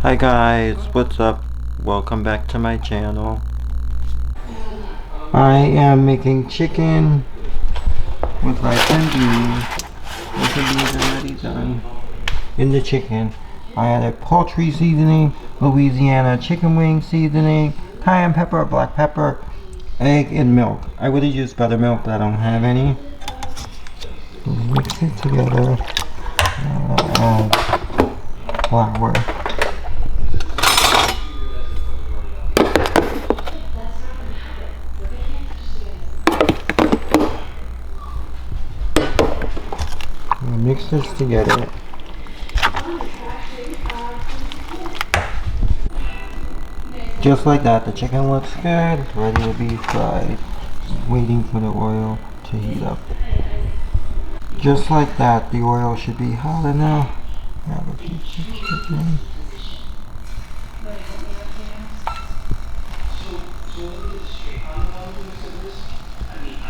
Hi guys, what's up? Welcome back to my channel. I am making chicken with rice and beans. Rice and beans are already done. In the chicken, I added poultry seasoning, Louisiana chicken wing seasoning, cayenne pepper, black pepper, egg, and milk. I would have used buttermilk, but I don't have any. Mix it together. Add flour. Mix this together. Just like that, the chicken looks good, ready to be fried. Just waiting for the oil to heat up. Just like that, the oil should be hot enough. Grab a piece of chicken.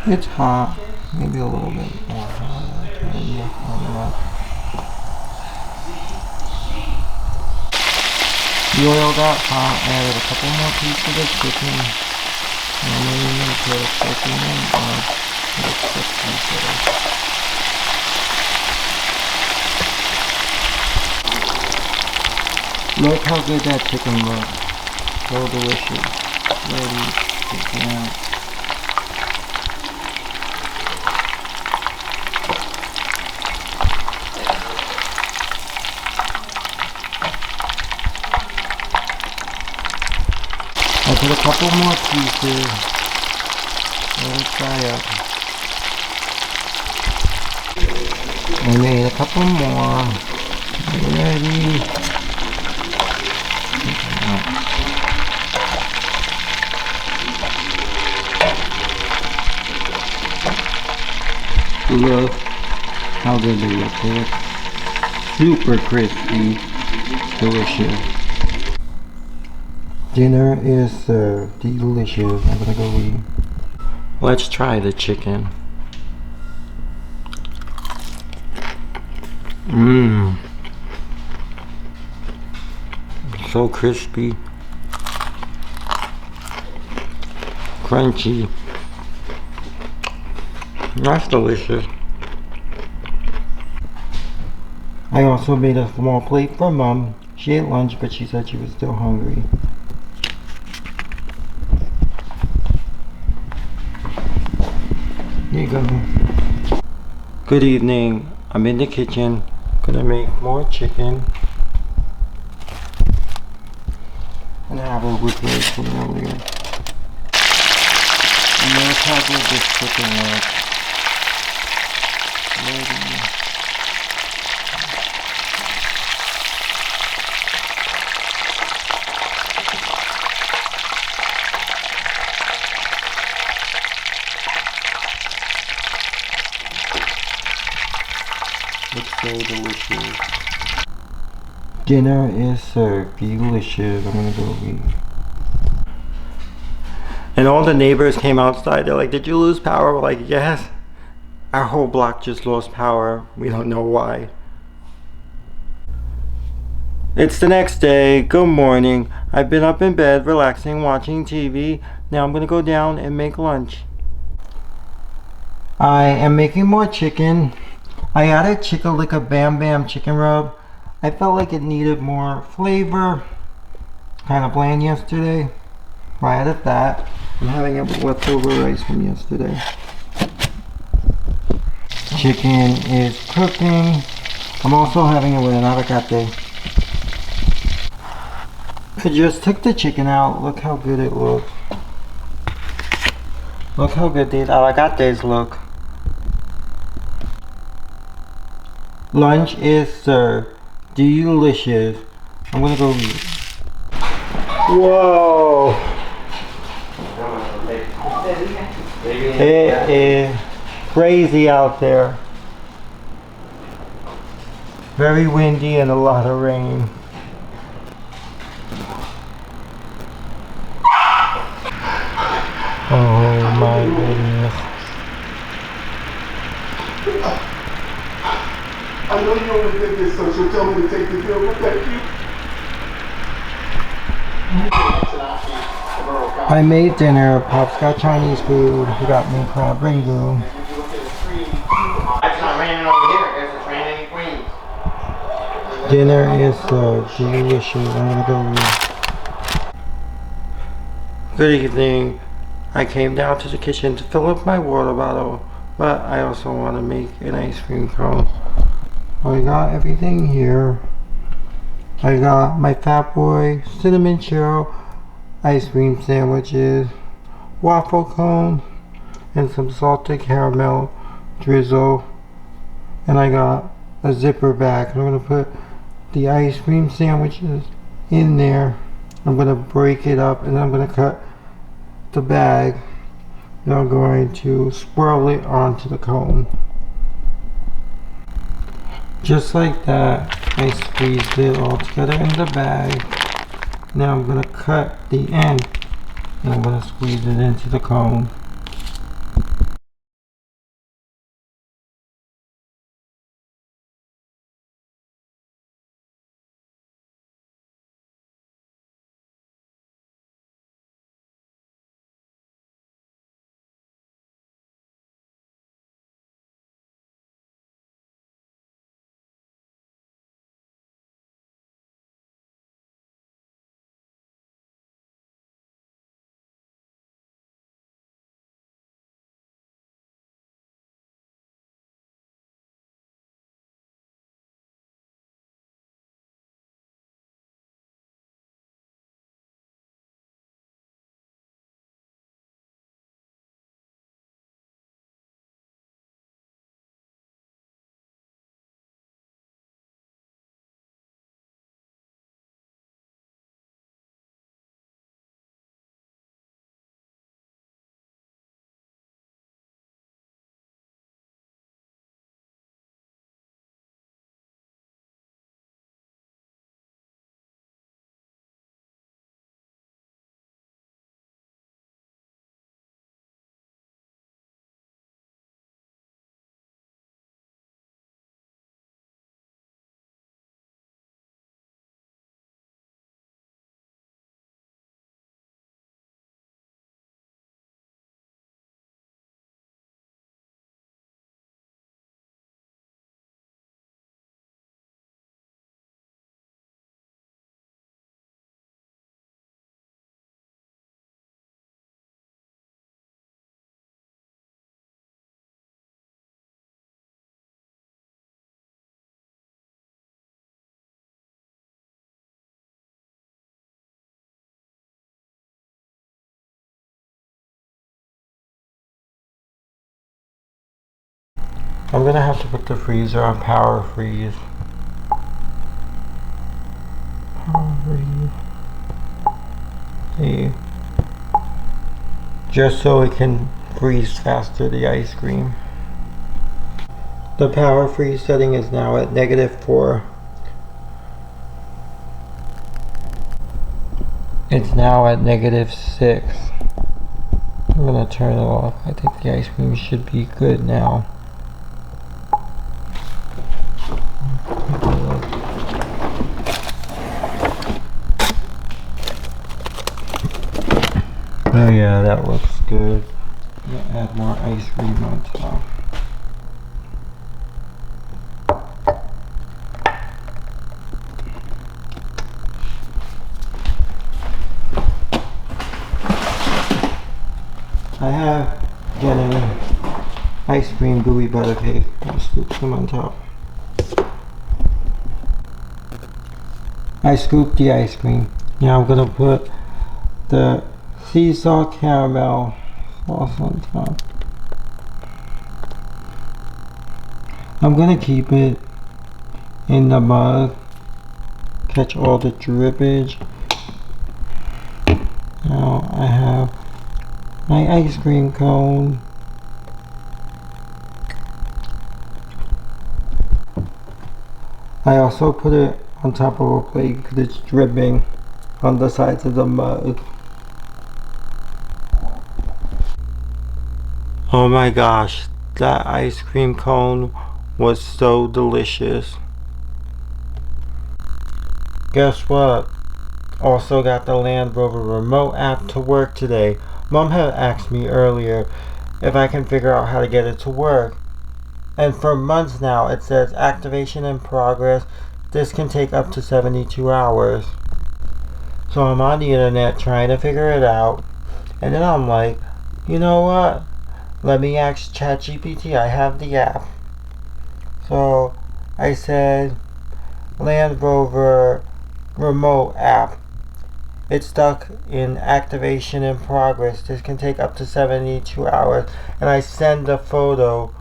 It's hot, maybe a little bit more hot. The oil got hot, added a couple more pieces of chicken. I'm going to put a second one on the Look how good that chicken looks. So delicious. Ready to get out. I put a couple more pieces. Let it fry up. I made a couple more. Ready. Look how good they look. They look super crispy. Delicious. Dinner is served. Delicious. I'm gonna go eat. Let's try the chicken. Mmm. So crispy. Crunchy. That's delicious. I also made a small plate for Mom. She ate lunch, but she said she was still hungry. Here you go. Good evening. I'm in the kitchen. Gonna make more chicken. And I have a with rice from earlier. And notice how good this chicken looks. Ready. It's so delicious. Dinner is served. Delicious. I'm gonna go eat. And all the neighbors came outside. They're like, "Did you lose power?" We're like, "Yes." Our whole block just lost power. We don't know why. It's the next day. Good morning. I've been up in bed, relaxing, watching TV. Now I'm gonna go down and make lunch. I am making more chicken. I added Chick-a-Lick-a Bam Bam chicken rub. I felt like it needed more flavor. Kind of bland yesterday. So I added that. I'm having it with leftover rice from yesterday. Chicken is cooking. I'm also having it with an avocado. I just took the chicken out. Look how good it looks. Look how good these avocados look. Lunch is served. Delicious. I'm gonna go eat. Whoa! It is crazy out there. Very windy and a lot of rain. Oh my goodness. I know you only did this so she'll tell me to take the deal, but thank you. I made dinner. Pop's got Chinese food. He got me crab rangoon. It's not raining over here. I guess it's raining in Queens. Dinner is delicious. I'm gonna go. Good evening. I came down to the kitchen to fill up my water bottle, but I also want to make an ice cream cone. I got everything here. I got my Fat Boy cinnamon churro ice cream sandwiches, waffle cone, and some salted caramel drizzle. And I got a zipper bag. I'm going to put the ice cream sandwiches in there. I'm going to break it up and I'm going to cut the bag. And I'm going to swirl it onto the cone. Just like that, I squeezed it all together in the bag. Now I'm going to cut the end and I'm going to squeeze it into the cone. I'm gonna have to put the freezer on power freeze. Power freeze. See? Just so it can freeze faster, the ice cream. The power freeze setting is now at -4. It's now at -6. I'm gonna turn it off. I think the ice cream should be good now. Oh yeah, that looks good. I'm gonna add more ice cream on top. I have getting ice cream gooey butter cake. I'll scoop some on top. I scooped the ice cream. Now I'm gonna put the sea salt caramel sauce on top. I'm gonna keep it in the mug, catch all the drippage. Now I have my ice cream cone. I also put it on top of a plate because it's dripping on the sides of the mug. Oh my gosh, that ice cream cone was so delicious. Guess what? Also got the Land Rover remote app to work today. Mom had asked me earlier if I can figure out how to get it to work. And for months now it says activation in progress. This can take up to 72 hours. So I'm on the internet trying to figure it out. And then I'm like, you know what? Let me ask ChatGPT. I have the app. So I said, Land Rover remote app. It's stuck in activation in progress. This can take up to 72 hours. And I send a photo.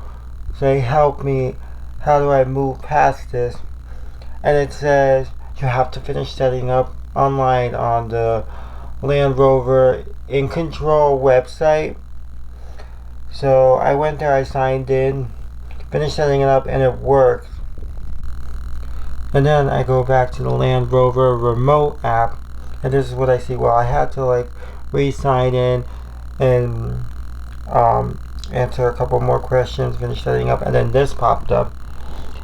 Say, help me. How do I move past this? And it says you have to finish setting up online on the Land Rover In Control website. So I went there, I signed in, finished setting it up, and it worked. And then I go back to the Land Rover remote app, and this is what I see. Well, I had to re-sign in and answer a couple more questions, finish setting up, and then this popped up.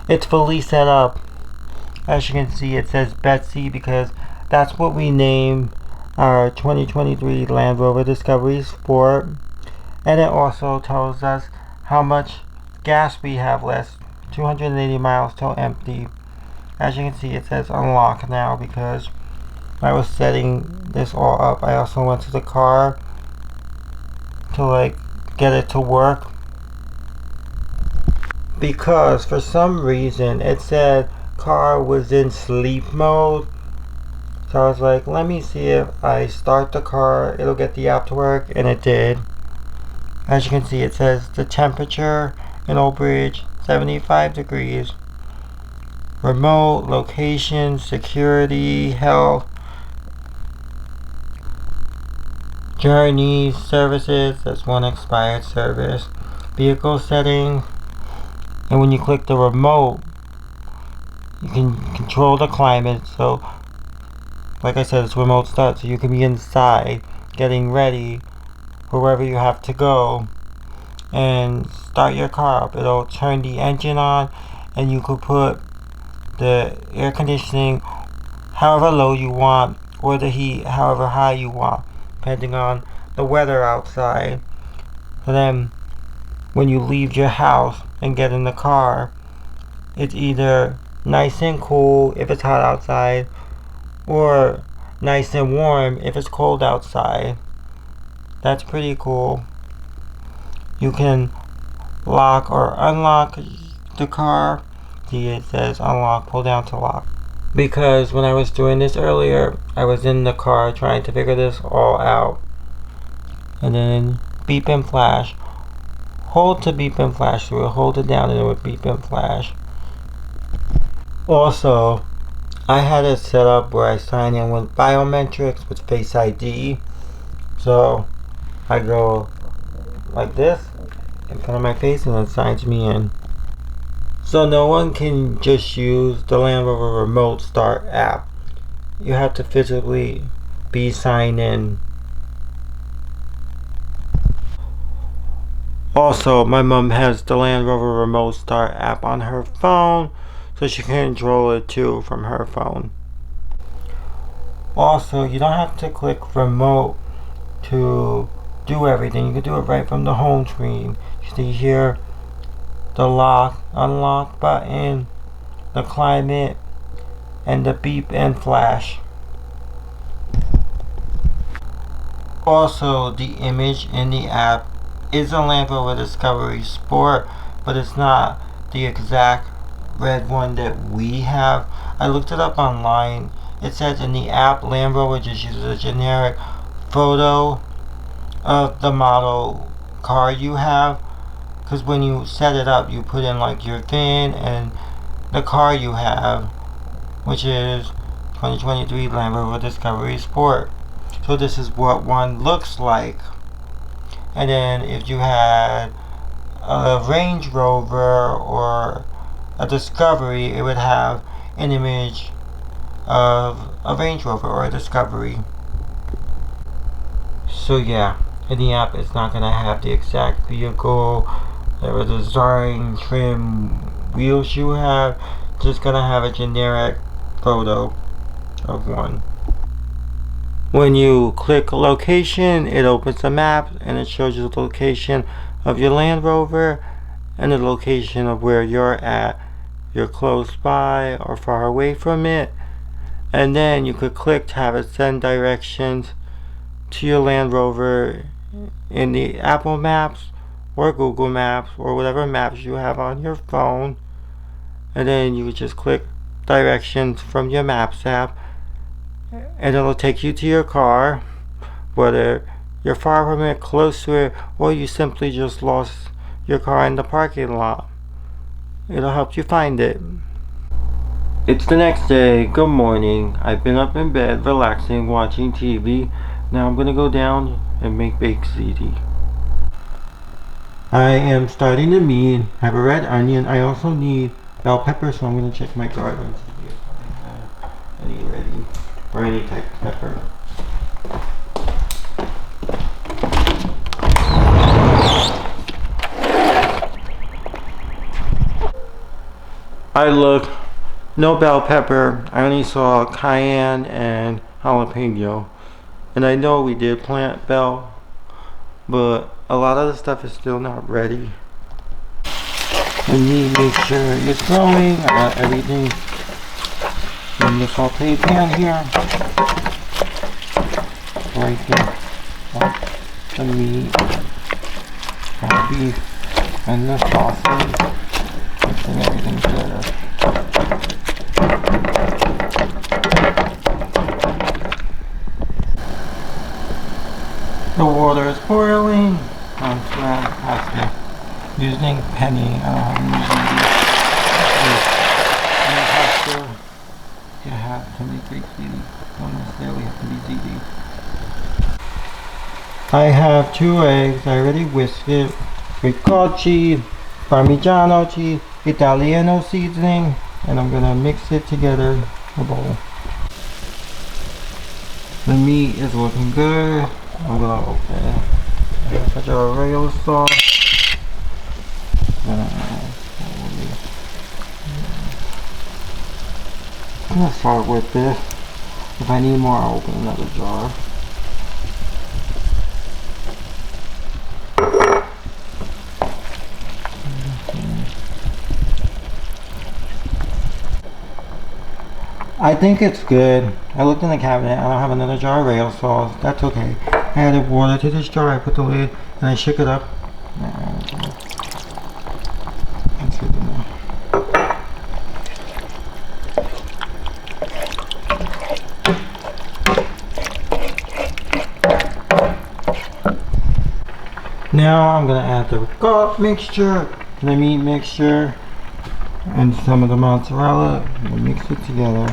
It's fully set up. As you can see, it says Betsy because that's what we name our 2023 Land Rover Discovery Sport. And it also tells us how much gas we have left, 280 miles till empty. As you can see, it says unlock now because I was setting this all up. I also went to the car to get it to work because for some reason it said car was in sleep mode. So I was like, let me see if I start the car, it'll get the app to work, and it did. As you can see, it says the temperature in Old Bridge, 75 degrees. Remote, location, security, health, journeys, services, that's one expired service. Vehicle settings, and when you click the remote, you can control the climate. So, like I said, it's remote start, so you can be inside, getting ready for wherever you have to go, and start your car up. It'll turn the engine on, and you could put the air conditioning however low you want, or the heat however high you want, depending on the weather outside. And then when you leave your house and get in the car, it's either nice and cool if it's hot outside, or nice and warm if it's cold outside. That's pretty cool. You can lock or unlock the car. See, it says unlock, pull down to lock. Because when I was doing this earlier, I was in the car trying to figure this all out. And then beep and flash. Hold to beep and flash. So we'll hold it down and it would beep and flash. Also, I had it set up where I sign in with biometrics with Face ID. So I go like this in front of my face and it signs me in. So no one can just use the Land Rover Remote Start app. You have to physically be signed in. Also, my mom has the Land Rover Remote Start app on her phone, so she can control it too from her phone. Also, you don't have to click remote to do everything. You can do it right from the home screen. You see here the lock, unlock button, the climate, and the beep and flash. Also, the image in the app is a Land Rover Discovery Sport, but it's not the exact red one that we have. I looked it up online. It says in the app, Land Rover just uses a generic photo of the model car you have, because when you set it up, you put in your VIN and the car you have, which is 2023 Land Rover Discovery Sport. So this is what one looks like. And then if you had a Range Rover or a Discovery, it would have an image of a Range Rover or a Discovery. So yeah, in the app it's not going to have the exact vehicle, the design, trim, wheels you have. It's just going to have a generic photo of one. When you click location, it opens the map and it shows you the location of your Land Rover and the location of where you're at. You're close by or far away from it. And then you could click to have it send directions to your Land Rover in the Apple Maps or Google Maps or whatever maps you have on your phone. And then you just click directions from your Maps app and it'll take you to your car, whether you're far from it, close to it, or you simply just lost your car in the parking lot. It'll help you find it. It's the next day. Good morning. I've been up in bed, relaxing, watching TV. Now I'm gonna go down and make baked ziti. I am starting the meat. I have a red onion. I also need bell pepper, so I'm gonna check my garden to see if I have any ready, or any type of pepper. I look, no bell pepper. I only saw cayenne and jalapeno. And I know we did plant bell, but a lot of the stuff is still not ready. And you make sure it's growing. I got everything in the saute pan here. Right here. The meat, the beef, and the sausage. Mixing everything together. The water is boiling. I'm pasta. Using penny. I don't have any pasta. You have to make great ziti. Don't necessarily have to be ziti. I have 2 eggs. I already whisked it. With cheese, Parmigiano cheese, Italiano seasoning, and I'm gonna mix it together in a bowl. The meat is looking good. I'm gonna open it. I have such a Royal sauce. I'm gonna start with this. If I need more, I'll open another jar. I think it's good. I looked in the cabinet. I don't have another jar of Royal sauce. That's okay. I added water to this jar. I put the lid and I shook it up. That's good enough. Now I'm gonna add the ricotta mixture, the meat mixture, and some of the mozzarella. We'll mix it together.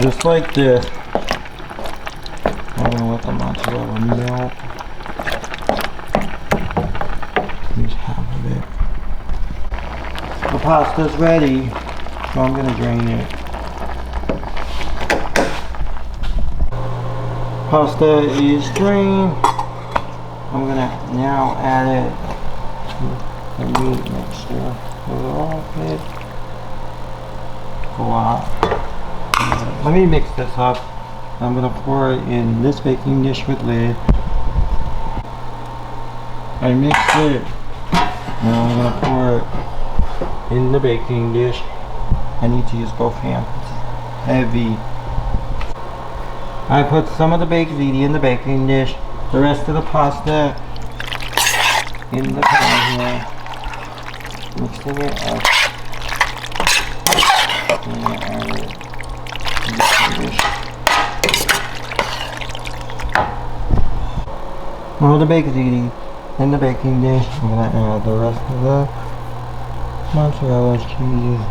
Just like this. I'm gonna let the mozzarella melt. Use half of it. The pasta's ready, so I'm gonna drain it. Pasta is drained. I'm gonna now add it to the meat mixture. A little bit. A lot. Let me mix this up. I'm gonna pour it in this baking dish with lid. I mixed it. Now I'm gonna pour it in the baking dish. I need to use both hands. It's heavy. I put some of the baked ziti in the baking dish, the rest of the pasta in the pan here, mixing it up, and I add it in the baking dish. All the baked ziti in the baking dish. I'm going to add the rest of the mozzarella cheese.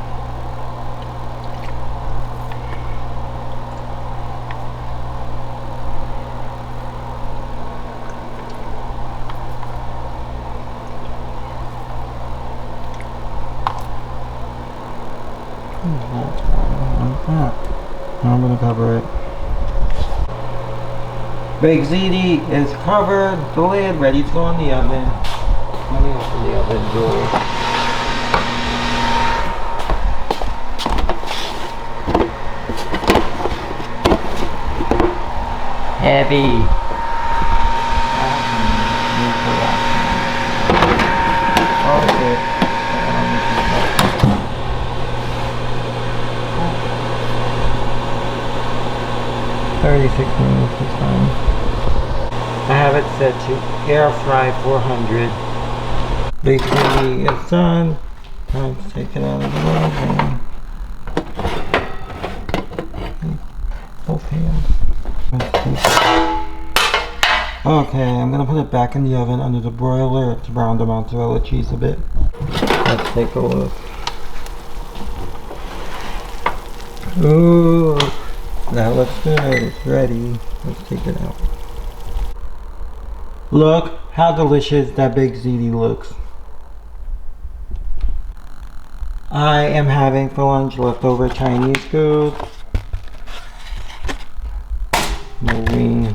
Now I'm going to cover it. Baked ziti is covered, the lid ready to go in the oven. Let me open the oven door. Heavy. Okay. 36 minutes is fine. I have it set to air fry 400. Basically, it's done. Time to take it out of the oven. Both hands. Okay, I'm gonna put it back in the oven under the broiler to brown the mozzarella cheese a bit. Let's take a look. Ooh, that looks good. It's ready. Let's take it out. Look how delicious that big ziti looks. I am having for lunch leftover Chinese food. The wings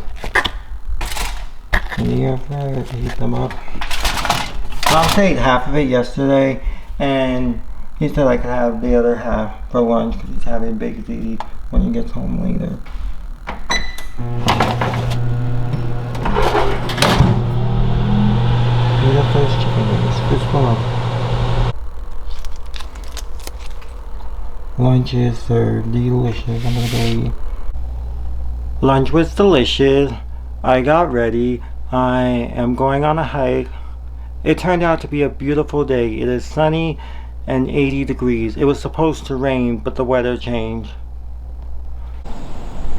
in the air fryer to heat them up. Mom ate half of it yesterday, and he said I could have the other half for lunch because he's having big ziti when he gets home later. Heat up those chicken wings. Crisp them up. Lunch is served. Delicious. I'm gonna go eat. Lunch was delicious. I got ready. I am going on a hike. It turned out to be a beautiful day. It is sunny and 80 degrees. It was supposed to rain, but the weather changed.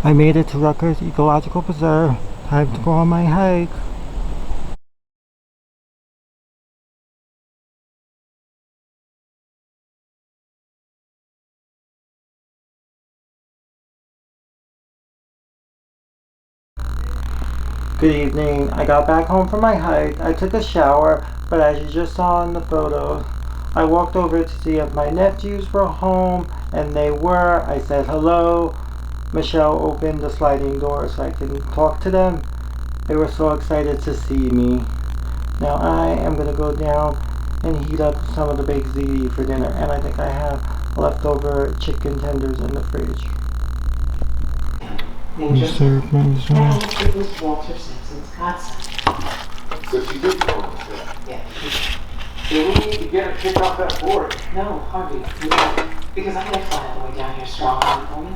I made it to Rutgers Ecological Preserve. Time to go on my hike. Good evening. I got back home from my hike. I took a shower, but as you just saw in the photos, I walked over to see if my nephews were home, and they were. I said hello. Michelle opened the sliding door so I can talk to them. They were so excited to see me. Now I am going to go down and heat up some of the baked ziti for dinner, and I think I have leftover chicken tenders in the fridge. You served myself. It was Walter Simpson's godson. So she did go on the trip? Yeah. So we need to get her kicked off that board. No, hardly. Because I had to fly all the way down here strong arm for me.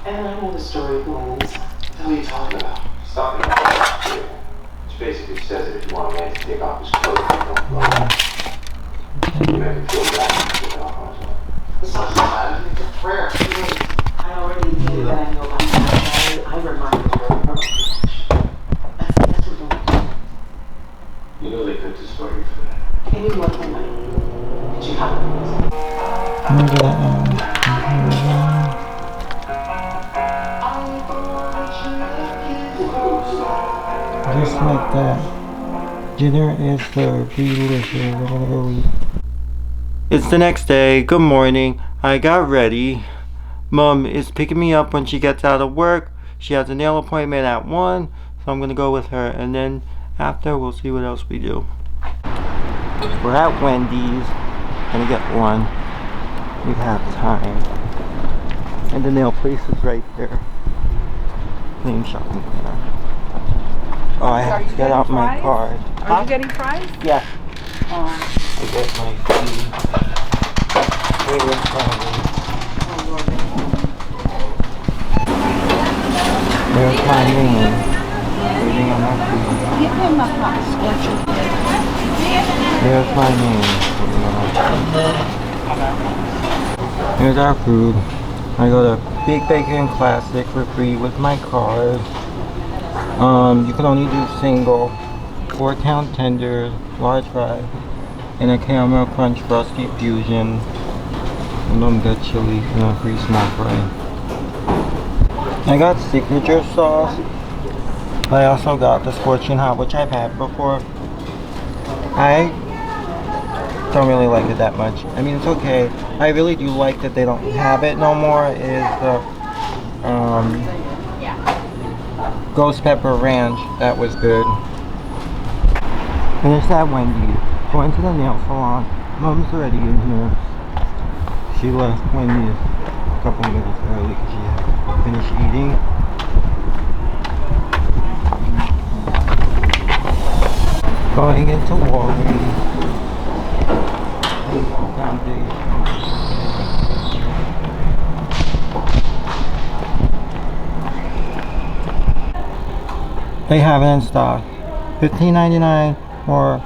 And I know the story of going inside. What are you talking about? Stop it. Which basically says that if you want a man to take off his clothes, you don't blow him. You make him feel bad to take it off on his own. It's not bad. It's a prayer. I already knew that I know about that. I reminded her of her. That's what we're doing. You know they could just for you for that. Can you look at me? Did you have it? Just like that. Dinner is served. Delicious. I'm gonna go eat. It's the next day. Good morning. I got ready. Mom is picking me up when she gets out of work. She has a nail appointment at 1, so I'm gonna go with her, and then after we'll see what else we do. We're at Wendy's. Gonna get one. We have time. And the nail place is right there. Clean shopping center. Oh, I have to get out my card. Are you getting fries? Yeah. I get my food. There's my name. Waiting on my food. Give him a hot scorcher. There's my name. Here's our food. I go to Big Bacon Classic for free with my card. You can only do single, 4-count tenders, large fries, and a caramel crunch frosty fusion. And then got chili and a free small fry. I got signature sauce. I also got the scorching hot, which I've had before. I don't really like it that much. I mean, it's okay. I really do like that they don't have it no more. Is the ghost pepper ranch. That was good. Finished at Wendy's. going to the nail salon. Mom's already in here. She left Wendy a couple minutes early because she had finished eating. Going into Walgreens. Foundation. They have it in stock. $15.99 or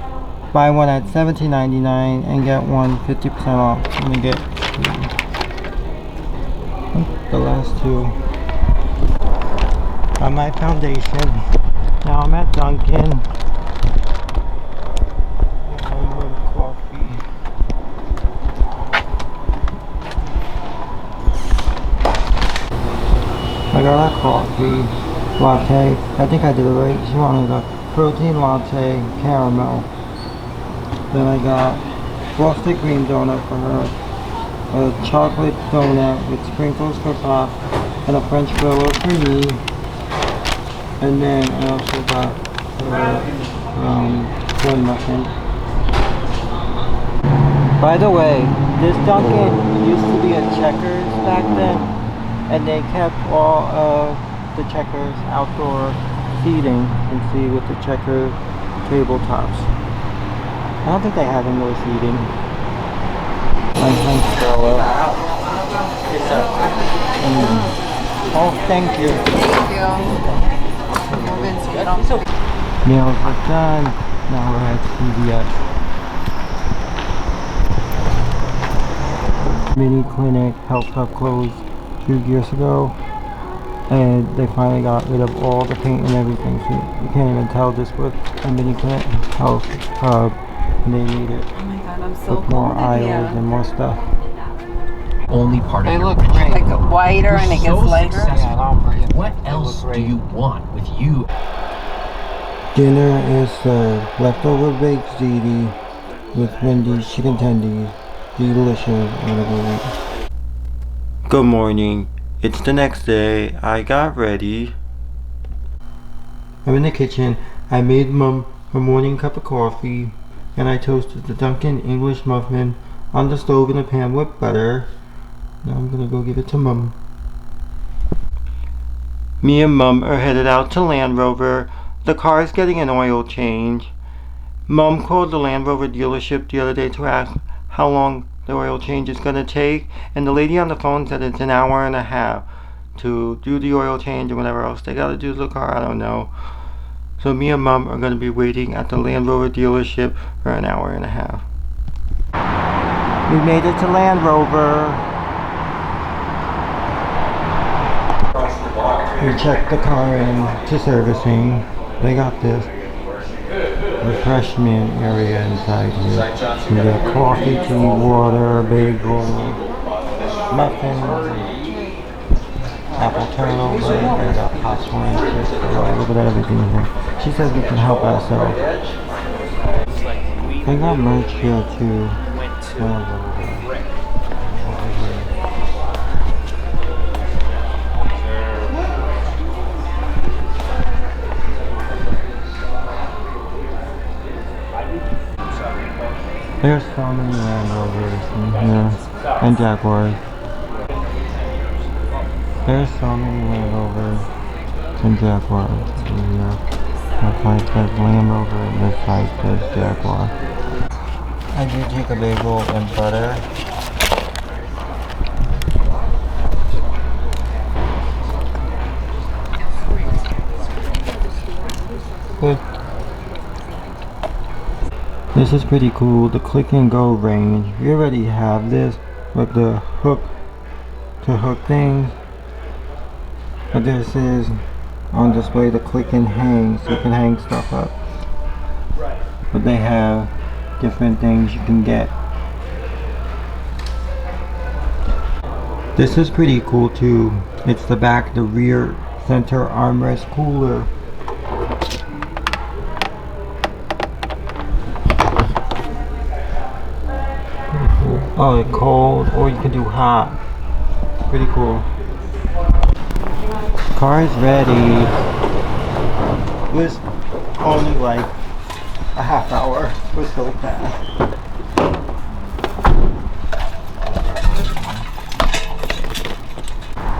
buy one at $17.99 and get one 50% off. Let me get the last two. On my foundation. Now I'm at Dunkin'. With coffee. I got a coffee latte. I think I did it right. She wanted a protein latte caramel. Then I got frosted green donut for her, a chocolate donut with sprinkles for Pop, and a French vanilla for me. And then I also got corn muffin. By the way, this Dunkin' used to be a Checkers back then, and they kept all of the Checkers outdoor seating. You can see with the Checkers tabletops. I don't think they have indoor seating. My French Stella. Oh, thank you. Meals are done. Now we're at CVS. Mini Clinic Health Hub closed 2 years ago, and they finally got rid of all the paint and everything, so you can't even tell this was a Mini Clinic Health Hub, and they need it. Oh my god, I'm so With more cold in aisles here. and more stuff. Only part of They your look ritual. great. Like whiter and it gets lighter. Yeah, I'll bring it. What else do you want with you? Dinner is leftover baked ziti with Wendy's chicken tendies. Delicious. Good morning. It's the next day. I got ready. I'm in the kitchen. I made Mom her morning cup of coffee, and I toasted the Dunkin' English muffin on the stove in a pan with butter. Now I'm gonna go give it to Mom. Me and Mom are headed out to Land Rover. The car is getting an oil change. Mom called the Land Rover dealership the other day to ask how long the oil change is gonna take, and the lady on the phone said it's an hour and a half to do the oil change and whatever else they gotta do to the car. I don't know. So me and Mom are gonna be waiting at the Land Rover dealership for an hour and a half. We made it to Land Rover. We checked the car in to servicing. They got this refreshment area inside here. We got coffee, tea, water, bagel, muffins, apple turnover. They got popcorn, chips, a little bit of everything in here. She says we can help ourselves. They got merch here too. There's so many Land Rovers in here, and Jaguars. There's so many Land Rovers and Jaguars in here. That side says Land Rover and this side says Jaguar. I do take a bagel and butter. Good. This is pretty cool, the click and go range. We already have this with the hook to hook things. But this is on display the click and hang, so you can hang stuff up. But they have different things you can get. This is pretty cool too. It's the back, the rear center armrest cooler. Oh, it's cold, or you can do hot. Pretty cool. Car is ready. It was only like a half hour was so fast.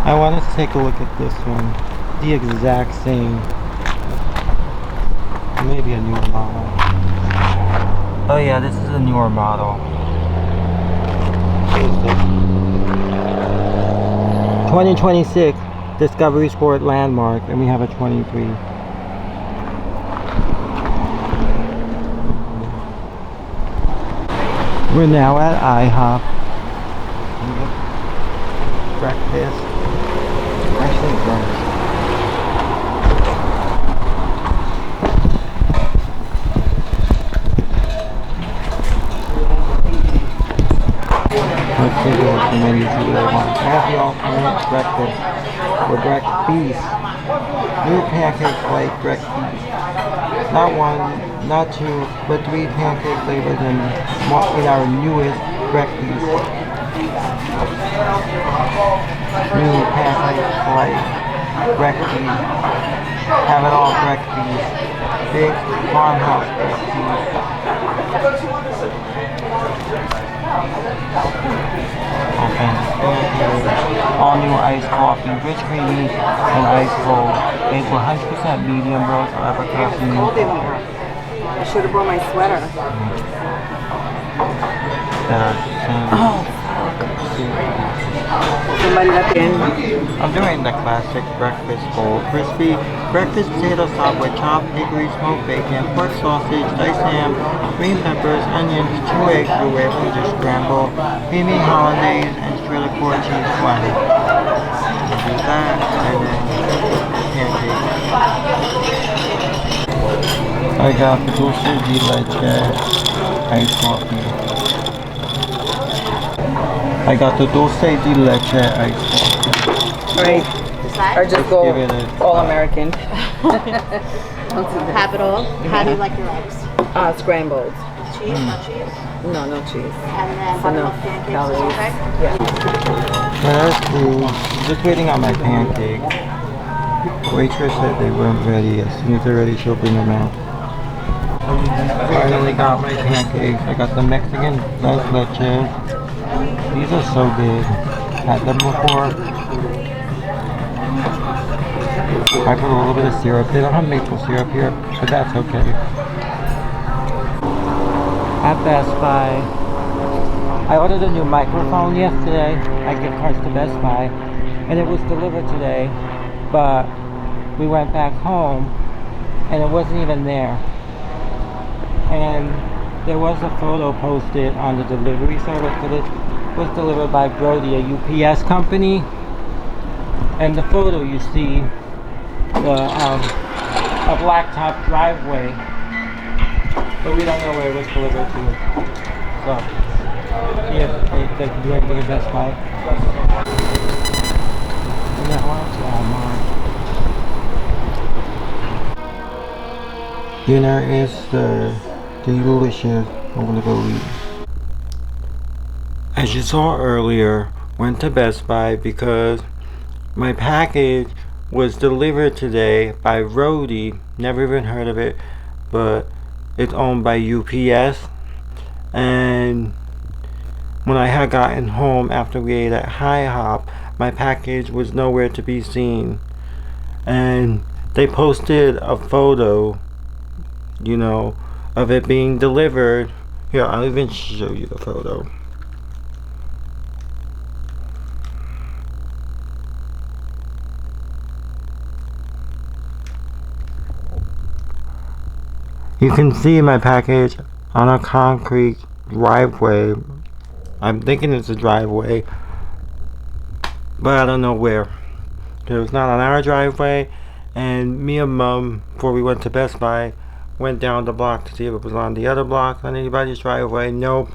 I want to take a look at this one. The exact same. Maybe a newer model. Oh yeah, this is a newer model. 2026 Discovery Sport Landmark, and we have a 23. We're now at IHOP. Breakfast. Actually brunch. Let's see what the menu today wants. I have the alternate breakfast with breakfast. New pancake flake breakfast. Not one, not two, but 3 pancake flavors in our newest breakfast. New pancake flake breakfast. Have it all breakfast. Big farmhouse breakfast. All new iced coffee, rich creamy and ice cold. Made with 100% medium roast or ever caffeine. Cold in here. I should have brought my sweater. Somebody left in. I'm doing the classic breakfast bowl. Crispy breakfast potato salad with chopped hickory smoked bacon, pork sausage, diced ham, green peppers, onions, 2 eggs, blue raisins, just scramble, creamy hollandaise, and shredded 4 cheese flan. Do that, and then pancakes. I got the dulce de leche iced coffee. I got the dulce de leche iced coffee. Right. Or just go Give it a- all American. Have it all. How do you like your eggs? Scrambled. Cheese, not cheese? No, no cheese. And then So buttermilk no pancakes, calories. okay? Yeah. Well, that's cool. Just waiting on my pancake. Waitress said they weren't ready. As soon as they're ready, she'll bring them out. Finally got my pancakes. I got the Mexican tres leche. These are so good. Had them before. I put a little bit of syrup. They don't have maple syrup here, but that's okay. At Best Buy, I ordered a new microphone yesterday. I gift cards to Best Buy, and it was delivered today, but we went back home and it wasn't even there. And there was a photo posted on the delivery service that it was delivered by Brody, a UPS company. And the photo you see a blacktop driveway, but we don't know where it was delivered to. So, yeah, they can do anything at Best Buy. And that one's Walmart. Dinner is delicious. I'm gonna go eat. As you saw earlier, went to Best Buy because my package was delivered today by Rody. Never even heard of it, but it's owned by UPS. And when I had gotten home after we ate at IHOP, my package was nowhere to be seen. And they posted a photo, you know, of it being delivered. Here, I'll even show you the photo. You can see my package on a concrete driveway. I'm thinking it's a driveway, but I don't know where. It was not on our driveway, and me and Mom, before we went to Best Buy, went down the block to see if it was on the other block, on anybody's driveway. Nope.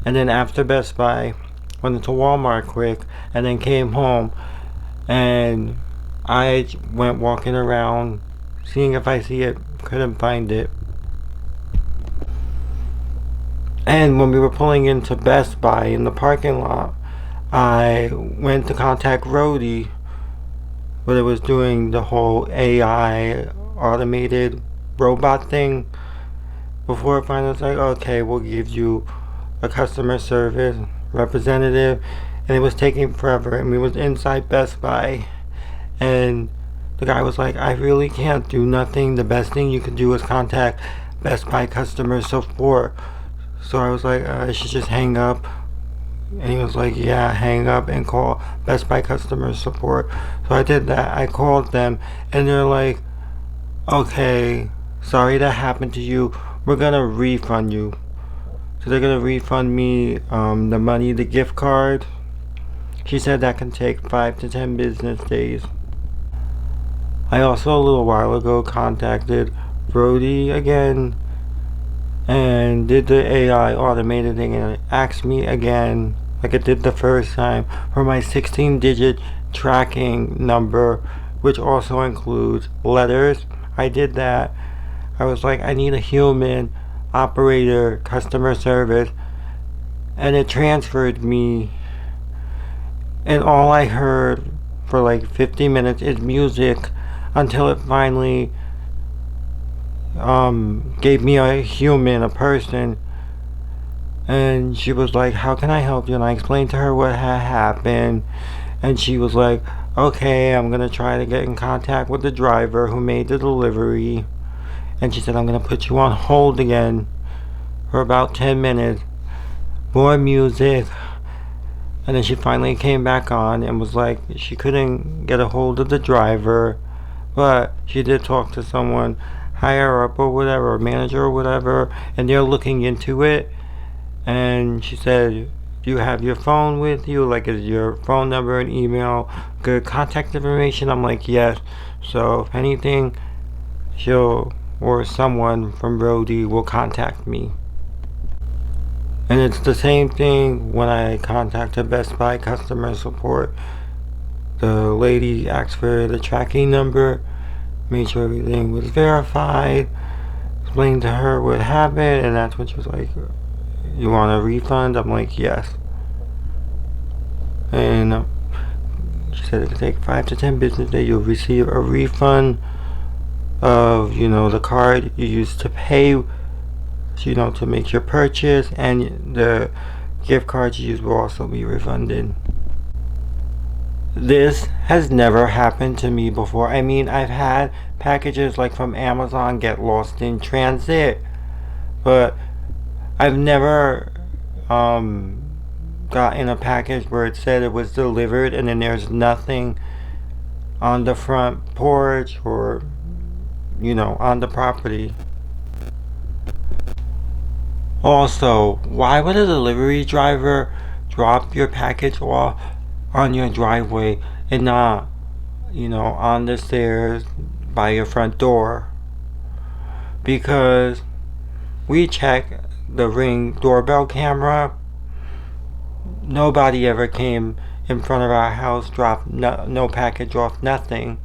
And then after Best Buy, went into Walmart quick, and then came home, and I went walking around, seeing if I see it. Couldn't find it. And when we were pulling into Best Buy in the parking lot, I went to contact Rody, but it was doing the whole AI automated robot thing, before finally was like, okay, we'll give you a customer service representative, and it was taking forever, and we was inside Best Buy, and the guy was like, I really can't do nothing. The best thing you can do is contact Best Buy customer support. So I was like, I should just hang up. And he was like, yeah, hang up and call Best Buy customer support. So I did that. I called them, and they're like, okay, sorry that happened to you. We're gonna refund you. So they're gonna refund me the money, the gift card. She said that can take 5 to 10 business days. I also a little while ago contacted Brody again and did the AI automated thing, and it asked me again, like it did the first time, for my 16-digit tracking number, which also includes letters. I did that. I was like, I need a human operator customer service, and it transferred me, and all I heard for like 50 minutes is music until it finally gave me a human, a person. And she was like, how can I help you? And I explained to her what had happened, and she was like, okay, I'm gonna try to get in contact with the driver who made the delivery. And she said, I'm gonna put you on hold again for about 10 minutes. More music. And then she finally came back on and was like, she couldn't get a hold of the driver, but she did talk to someone higher up or whatever, or manager or whatever, and they're looking into it. And she said, do you have your phone with you? Like, is your phone number and email good contact information? I'm like, yes. So if anything, she'll, or someone from Brody will contact me. And it's the same thing when I contacted Best Buy customer support. The lady asked for the tracking number, made sure everything was verified, explained to her what happened, and that's when she was like, you want a refund? I'm like, yes. And she said it could take 5 to 10 business days. You'll receive a refund of, the card you used to pay, to make your purchase, and the gift cards you used will also be refunded. This has never happened to me before. I mean, I've had packages like from Amazon get lost in transit, but I've never gotten a package where it said it was delivered and then there's nothing on the front porch or on the property. Also, why would a delivery driver drop your package off on your driveway and not on the stairs by your front door? Because we check the Ring doorbell camera, nobody ever came in front of our house, dropped no package off, nothing.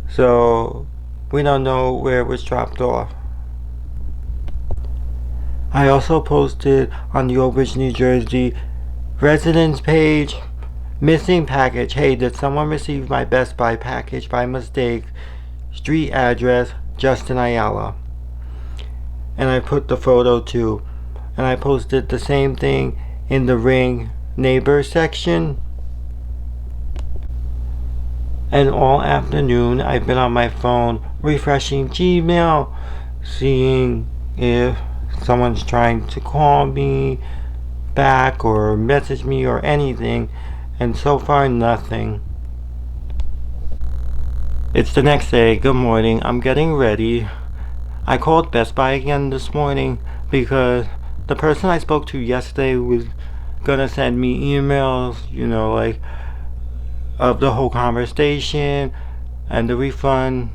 So we don't know where it was dropped off. I also posted on the Old Bridge, New Jersey residence page, missing package. Hey, did someone receive my Best Buy package by mistake? Street address, Justin Ayala. And I put the photo too. And I posted the same thing in the Ring neighbor section. And all afternoon I've been on my phone refreshing Gmail, seeing if someone's trying to call me back or message me or anything, and so far nothing. It's the next day. Good morning. I'm getting ready. I called Best Buy again this morning because the person I spoke to yesterday was gonna send me emails, like of the whole conversation and the refund,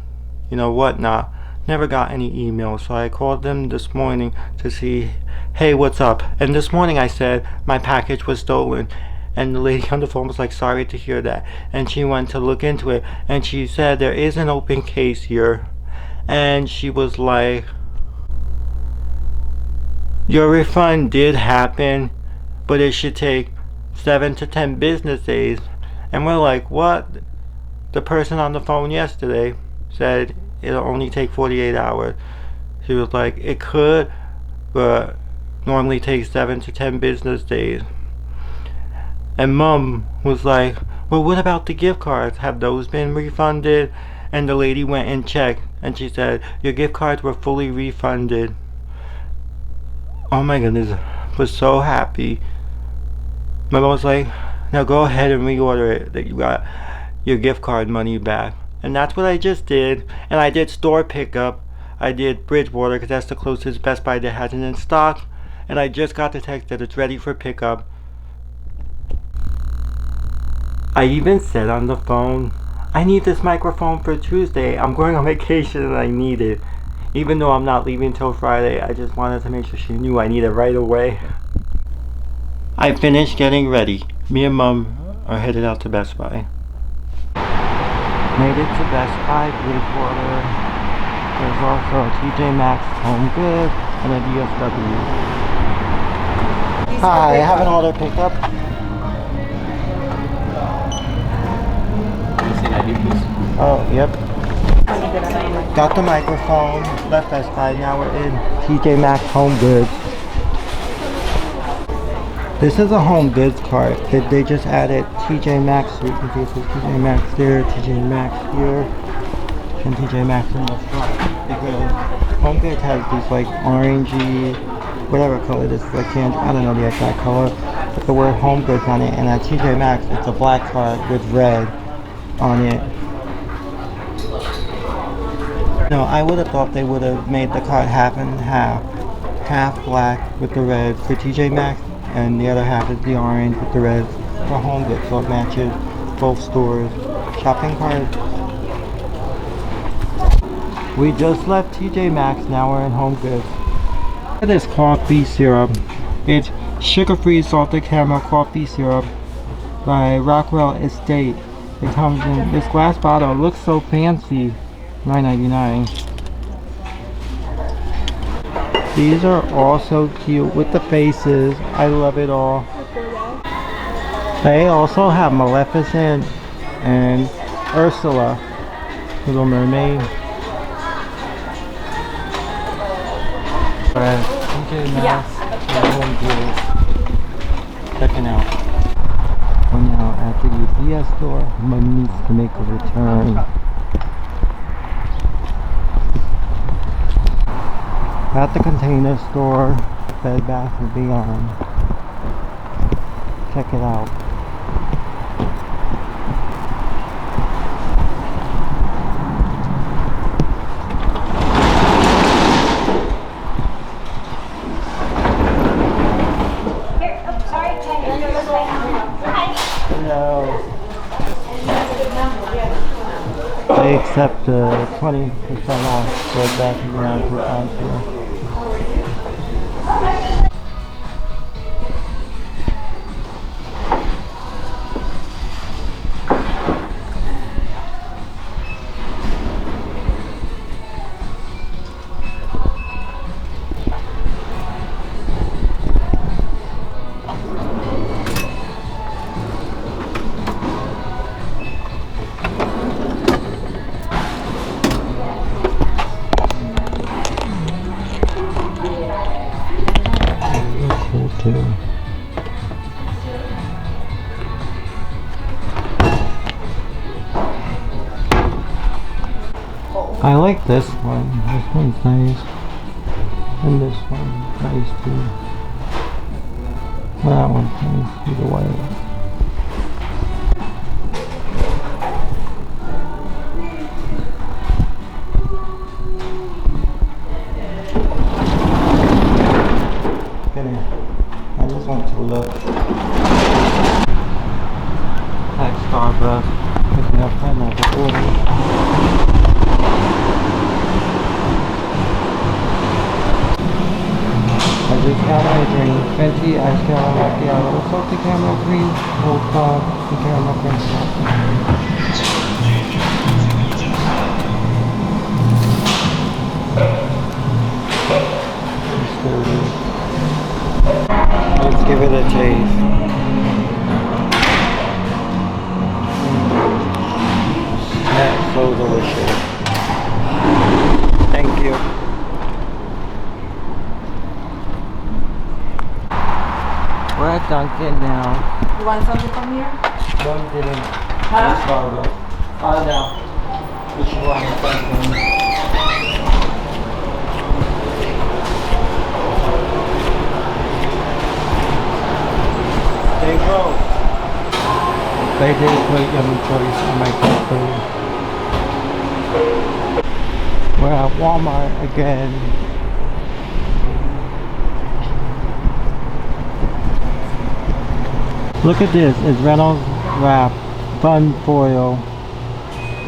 whatnot. Never got any emails, so I called them this morning to see, hey, what's up? And this morning I said my package was stolen, and the lady on the phone was like, sorry to hear that. And she went to look into it, and she said there is an open case here, and she was like, your refund did happen, but it should take 7 to 10 business days. And we're like, what? The person on the phone yesterday said it'll only take 48 hours. She was like, it could, but normally takes 7 to 10 business days. And Mom was like, well, what about the gift cards? Have those been refunded? And the lady went and checked, and she said, your gift cards were fully refunded. Oh my goodness, I was so happy. My mom was like, now go ahead and reorder it, that you got your gift card money back. And that's what I just did. And I did store pickup. I did Bridgewater because that's the closest Best Buy that has it in stock. And I just got the text that it's ready for pickup. I even said on the phone, I need this microphone for Tuesday. I'm going on vacation and I need it. Even though I'm not leaving till Friday, I just wanted to make sure she knew I need it right away. I finished getting ready. Me and Mom are headed out to Best Buy. Made it to Best Buy, Bridgewater. There's also a TJ Maxx, Home Goods, and a DSW. Hi, I have an order pickup. Oh, yep. Got the microphone, left Best Buy, now we're in TJ Maxx Home Goods. This is a Home Goods cart that they just added TJ Maxx, so you can see it says TJ Maxx there, TJ Maxx here, and TJ Maxx in the front. Because Home Goods has these like orangey, whatever color this is, like candy, I don't know the exact color, but the word Home Goods on it, and at TJ Maxx it's a black cart with red on it. No, I would have thought they would have made the cart half and half. Half black with the red for TJ Maxx, and the other half is the orange with the red for Home Goods, so it matches both stores' shopping cart. We just left TJ Maxx, now we're in Home Goods. Look at this coffee syrup. It's sugar-free salted caramel coffee syrup by Rockwell Estate. It comes in this glass bottle. It looks so fancy. $9.99. These are all so cute with the faces. I love it all. They also have Maleficent and Ursula, Little Mermaid. TJ Maxx and Home Goods. Checking out. We're now at the UPS store. Mom needs to make a return. At the Container Store, Bed Bath & Beyond. Check it out. Hello. They accept 20% off Bed Bath & Beyond coupons here. Too. I like this one. This one's nice. And this one, nice too. That one's nice, either way. I just want to look at Starbucks, picking up another order. I just got my drink, Fenty Ice Caramel Macchiato, salted caramel cream, cold pop, and caramel French Let's give it a taste. That's so delicious. Thank you. at Dunkin' now. You want something from here? One didn't. Huh? Find out which one is Dunkin'. They broke. They did put Yummy Choice on my cat food. We're at Walmart again. Look at this. It's Reynolds Wrap, Fun Foil,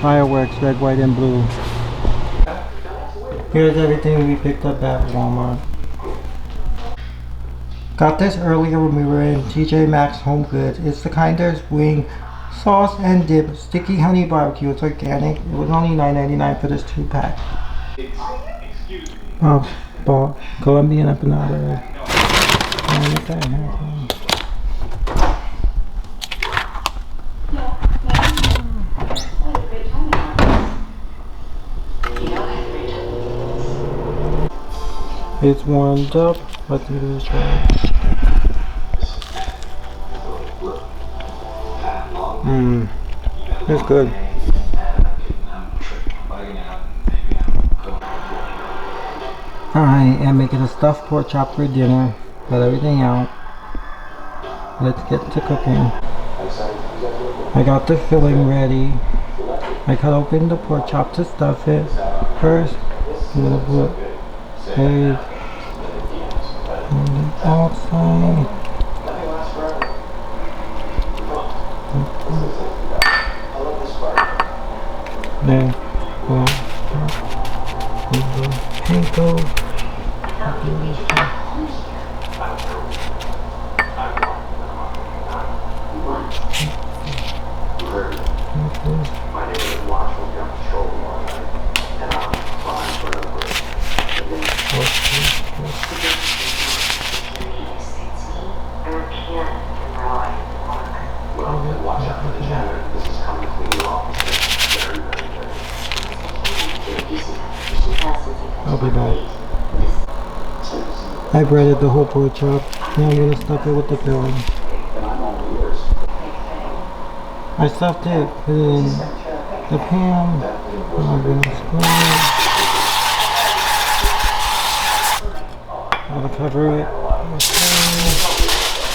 Fireworks, red, white, and blue. Here's everything we picked up at Walmart. Got this earlier when we were in TJ Maxx Home Goods. It's the Kinder's Wing Sauce and Dip Sticky Honey Barbecue. It's organic. It was only $9.99 for this 2-pack. Oh, bought Colombian empanada. Oh, look at that. It's warmed up. Let's do this right. It's good. I am making a stuffed pork chop for dinner. Got everything out. Let's get to cooking. I got the filling ready. I cut open the pork chop to stuff it. First, I'm gonna put eggs on the outside. Then put the panko. I'll be back. I breaded the whole pork chop. Now I'm gonna stuff it with the filling. I stuffed it, put it in the pan. Now I'm gonna spread. I'll cover it.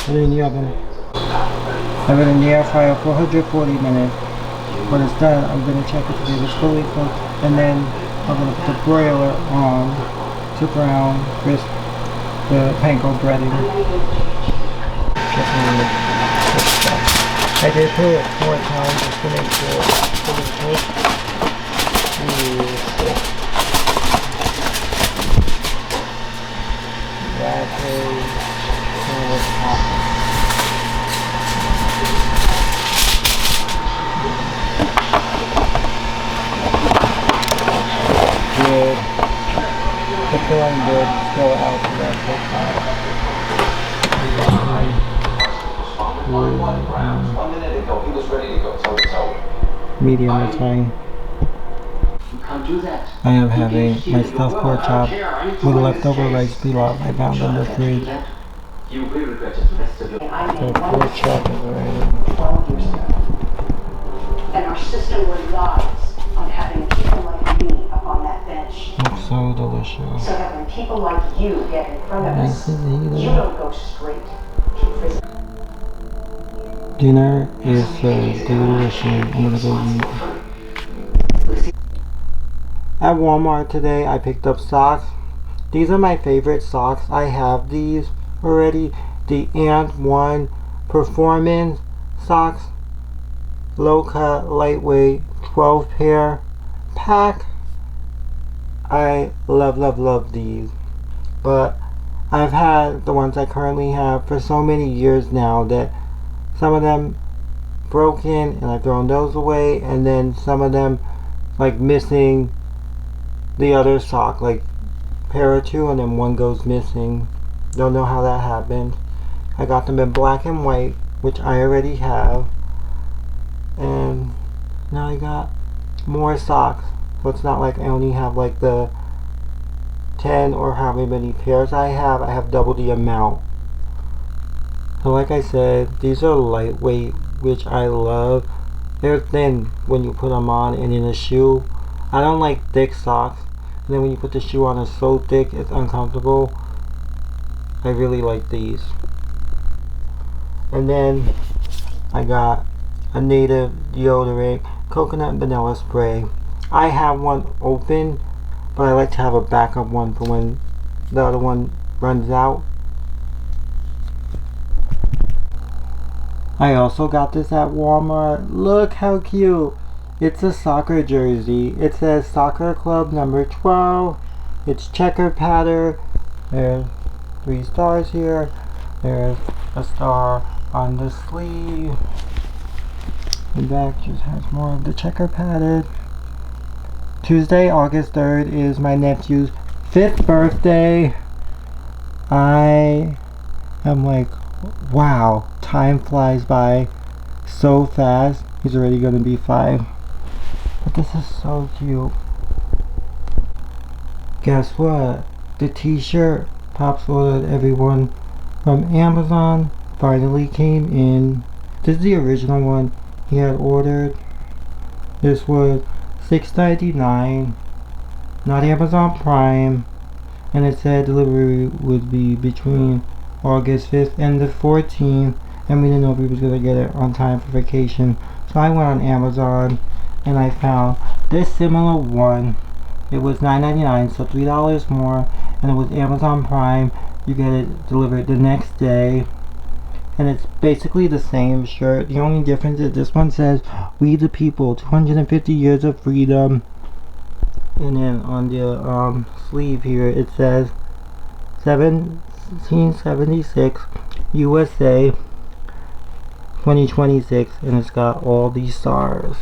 Put it in the oven. I put it in the air fryer for 140 minutes. When it's done, I'm gonna check it to see if it's fully cooked, and then I'm gonna put the broiler on to brown, crisp the panko breading. I did put it 4 times just to make sure it's fully cooked. That is hot. Good. The filling good. Still out to that whole time. 1 minute ago, he was ready to go. So Medium is fine. I am having my stuffed pork chop with leftover rice pilaf I found in the fridge. The pork chop is ready. 12 years ago. And our system relies on having people like me up on that bench. Looks so delicious. So that when people like you get in front of Nice us, and you easy. don't go straight to prison. Dinner is so delicious. I'm gonna go eat. At Walmart today, I picked up socks. These are my favorite socks. I have these already. The Ant 1 Performance socks. Low cut, lightweight, 12 pair pack. I love these. But I've had the ones I currently have for so many years now that some of them broken and I've thrown those away, and then some of them like missing the other sock, like pair or two, and then one goes missing. Don't know how that happened. I got them in black and white, which I already have, and now I got more socks. So it's not like I only have like the 10 or how many pairs I have double the amount. So like I said, these are lightweight, which I love. They're thin when you put them on and in a shoe. I don't like thick socks. And then when you put the shoe on, it's so thick, it's uncomfortable. I really like these. And then I got a native deodorant, coconut and vanilla spray. I have one open, but I like to have a backup one for when the other one runs out. I also got this at Walmart. Look how cute. It's a soccer jersey. It says soccer club number 12. It's checker pattern. There's 3 stars here. There's a star on the sleeve. The back just has more of the checker pattern. Tuesday, August 3rd is my nephew's 5th birthday. I am like, wow, time flies by so fast. He's already gonna be 5. But this is so cute. Guess what? The t-shirt Pops ordered everyone from Amazon finally came in. This is the original one he had ordered. This was $6.99, not Amazon Prime, and it said delivery would be between August 5th and the 14th, and we didn't know if we was going to get it on time for vacation. So I went on Amazon and I found this similar one. It was $9.99, so $3 more, and it was Amazon Prime. You get it delivered the next day, and it's basically the same shirt. The only difference is this one says "We the People, 250 Years of Freedom," and then on the sleeve here it says 1776 USA 2026, and it's got all these stars.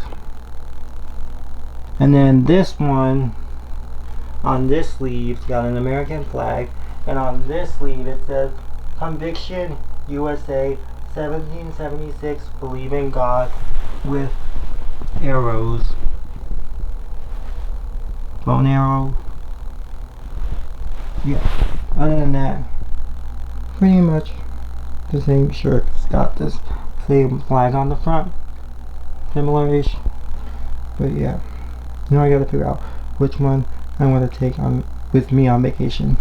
And then this one, on this sleeve, it's got an American flag, and on this sleeve it says Conviction USA 1776, Believe in God, with arrows, bone arrow. Yeah, other than that, pretty much the same shirt. It's got this same flag on the front, similar-ish, but yeah. Now I gotta figure out which one I want to take on with me on vacation.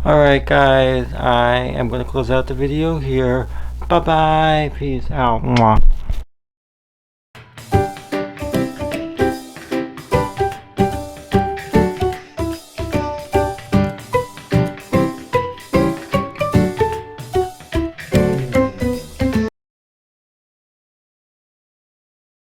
Alright guys, I am going to close out the video here. Bye bye. Peace out. Mwah.